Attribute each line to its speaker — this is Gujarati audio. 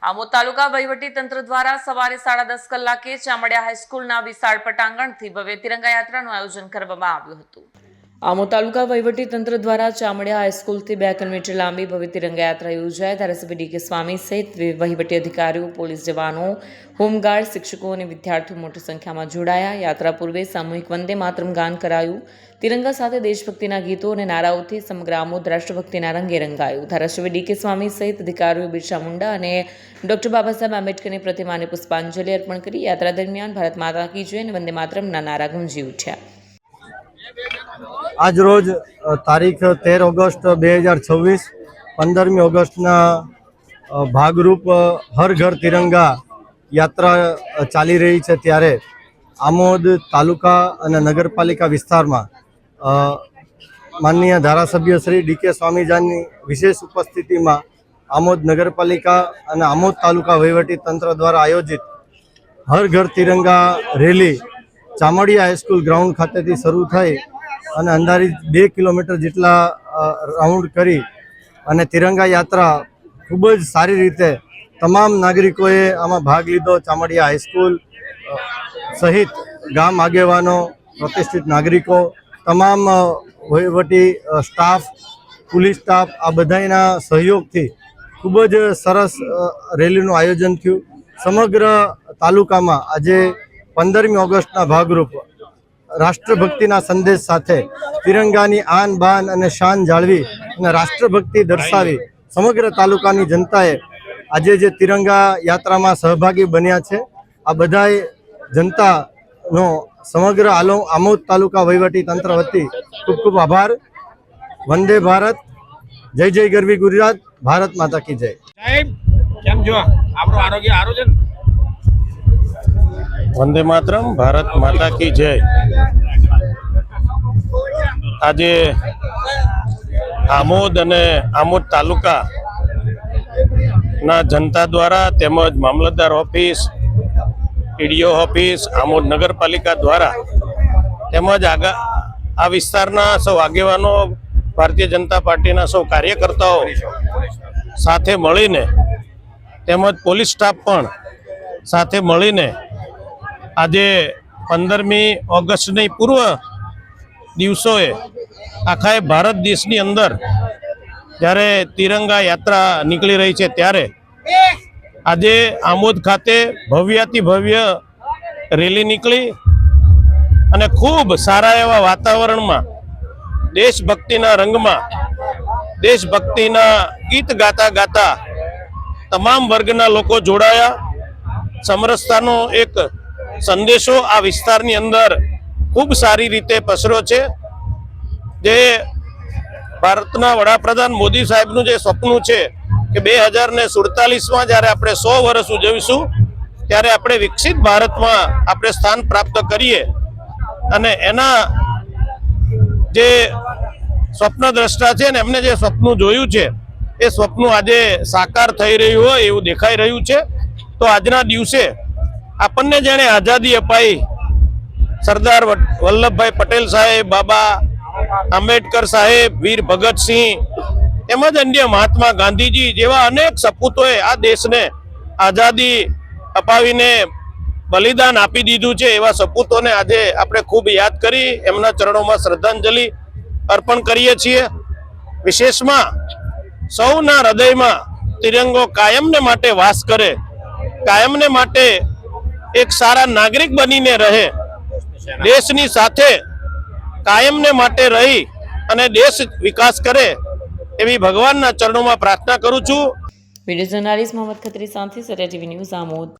Speaker 1: આમોદ તાલુકા વહીવટી તંત્ર દ્વારા સવારે 10:30 કલાકે ચામડિયા હાઈસ્કૂલના વિશાળ પટાંગણથી ભવ્ય તિરંગા યાત્રાનું આયોજન કરવામાં આવ્યું હતું। આમોદ તાલુકા વહીવટી તંત્ર દ્વારા ચામડિયા હાઈસ્કૂલથી 2 કિલોમીટર લાંબી ભવ્ય તિરંગા યાત્રા યોજાઈ। ધારાસભ્ય ડી.કે. સ્વામી સહિત વહીવટી અધિકારીઓ, પોલીસ જવાનો, હોમગાર્ડ, શિક્ષકો અને વિદ્યાર્થીઓ મોટી સંખ્યામાં જોડાયા। યાત્રા પૂર્વે સામૂહિક વંદે માતરમ ગાન કરાયું। તિરંગા સાથે દેશભક્તિના ગીતો અને નારાઓથી સમગ્ર આમોદ રાષ્ટ્રભક્તિના રંગે રંગાયું। ધારાસભ્ય ડી.કે. સ્વામી સહિત અધિકારીઓ બિરસા મુંડા અને ડોક્ટર બાબા સાહેબ આંબેડકરની પ્રતિમાને પુષ્પાંજલિ અર્પણ કરી। યાત્રા દરમિયાન ભારત માતા કી જય અને વંદે માતરમના નારા ગુંજી ઉઠ્યા।
Speaker 2: आज रोज तारीख 13 ऑगस्ट 2026 15મી ઓગસ્ટના ભાગરૂપ હર ઘર તિરંગા યાત્રા ચાલી રહી છે ત્યારે આમોદ તાલુકા અને નગરપાલિકા વિસ્તારમાં માનનીય ધારાસભ્ય શ્રી ડી.કે. સ્વામીજાની વિશેષ ઉપસ્થિતિમાં આમોદ નગરપાલિકા અને આમોદ તાલુકા વહીવટી તંત્ર દ્વારા આયોજિત હર ઘર તિરંગા રેલી ચામડિયા હાઈસ્કૂલ ગ્રાઉન્ડ ખાતેથી શરૂ થઈ અને અંદાજિત 2 કિલોમીટર જેટલા રાઉન્ડ કરી અને તિરંગા યાત્રા ખૂબ જ સારી રીતે તમામ નાગરિકોએ આમાં ભાગ લીધો। ચામડિયા હાઈસ્કૂલ સહિત ગામ આગેવાનો, પ્રતિષ્ઠિત નાગરિકો, તમામ વહીવટી સ્ટાફ, પોલીસ સ્ટાફ આ બધાના સહયોગથી ખૂબ જ સરસ રેલીનું આયોજન થયું। સમગ્ર તાલુકામાં આજે 15મી ઓગસ્ટના ભાગરૂપ રાષ્ટ્રભક્તિના સંદેશ સાથે તિરંગાની આન બાન અને શાન જાળવી અને રાષ્ટ્રભક્તિ દર્શાવી સમગ્ર તાલુકાની જનતાએ આજે જે તિરંગા યાત્રામાં સહભાગી બન્યા છે આ બધાય જનતાનો સમગ્ર આમોદ તાલુકા વહીવટી તંત્ર વતી ખૂબ ખૂબ આભાર। વંદે ભારત, જય જય ગરવી ગુજરાત, ભારત માતા કી જય।
Speaker 3: સાહેબ કેમ છો? આપણું આરોગ્ય સારું છે ને?
Speaker 4: વંદે માતરમ, ભારત માતા કી જય। આજે આમોદ અને આમોદ તાલુકા ના જનતા દ્વારા તેમજ મામલતદાર ઓફિસ, પીડીઓ ઓફિસ, આમોદ નગરપાલિકા દ્વારા તેમજ આ વિસ્તારના સૌ આગેવાનો, ભારતીય જનતા પાર્ટીના સૌ કાર્યકર્તાઓ સાથે મળીને તેમજ પોલીસ સ્ટાફ પણ સાથે મળીને આજે 15મી ઓગસ્ટની પૂર્વ દિવસોએ આખા ભારત દેશની અંદર જ્યારે તિરંગા યાત્રા નીકળી રહી છે ત્યારે આજે આમોદ ખાતે ભવ્યાતિ ભવ્ય રેલી નીકળી અને ખૂબ સારા એવા વાતાવરણમાં દેશભક્તિના રંગમાં દેશભક્તિના ગીત ગાતા ગાતા તમામ વર્ગના લોકો જોડાયા। સમરસતાનો એક સંદેશો આ વિસ્તારની અંદર ખૂબ સારી રીતે પસર્યો છે। જે ભારતના વડાપ્રધાન મોદી સાહેબનું જે સપનું છે કે 2047માં જ્યારે આપણે 100 વર્ષ ઉજવીશું ત્યારે આપણે વિકસિત ભારતમાં આપણે સ્થાન પ્રાપ્ત કરીએ અને એના જે સ્વપ્નદ્રષ્ટા છે ને એમને જે સપનું જોયું છે એ સપનું આજે સાકાર થઈ રહ્યું હોય એવું દેખાઈ રહ્યું છે। તો આજના દિવસે આપણને જેણે આઝાદી અપાઈ, સરદાર વલ્લભભાઈ પટેલ સાહેબ, બાબા આંબેડકર સાહેબ, વીર ભગતસિંહ તેમજ અન્ય મહાત્મા ગાંધીજી જેવા અનેક સપૂતોએ આ દેશને આઝાદી અપાવીને બલિદાન આપી દીધું છે। એવા સપૂતોને આજે આપણે ખૂબ યાદ કરી એમના ચરણોમાં શ્રદ્ધાંજલિ અર્પણ કરીએ છીએ। વિશેષમાં સૌના હૃદયમાં તિરંગો કાયમને માટે વાસ કરે, કાયમને માટે એક સારા નાગરિક બનીને રહે, દેશની સાથે કાયમને માટે રહી અને દેશ વિકાસ કરે એવી ભગવાનના ચરણોમાં પ્રાર્થના કરું છું।
Speaker 1: વિડીયો જર્નાલિસ્ટ મોહમ્મદ ખત્રી સાથે સત્યા ટીવી ન્યૂઝ આમોદ।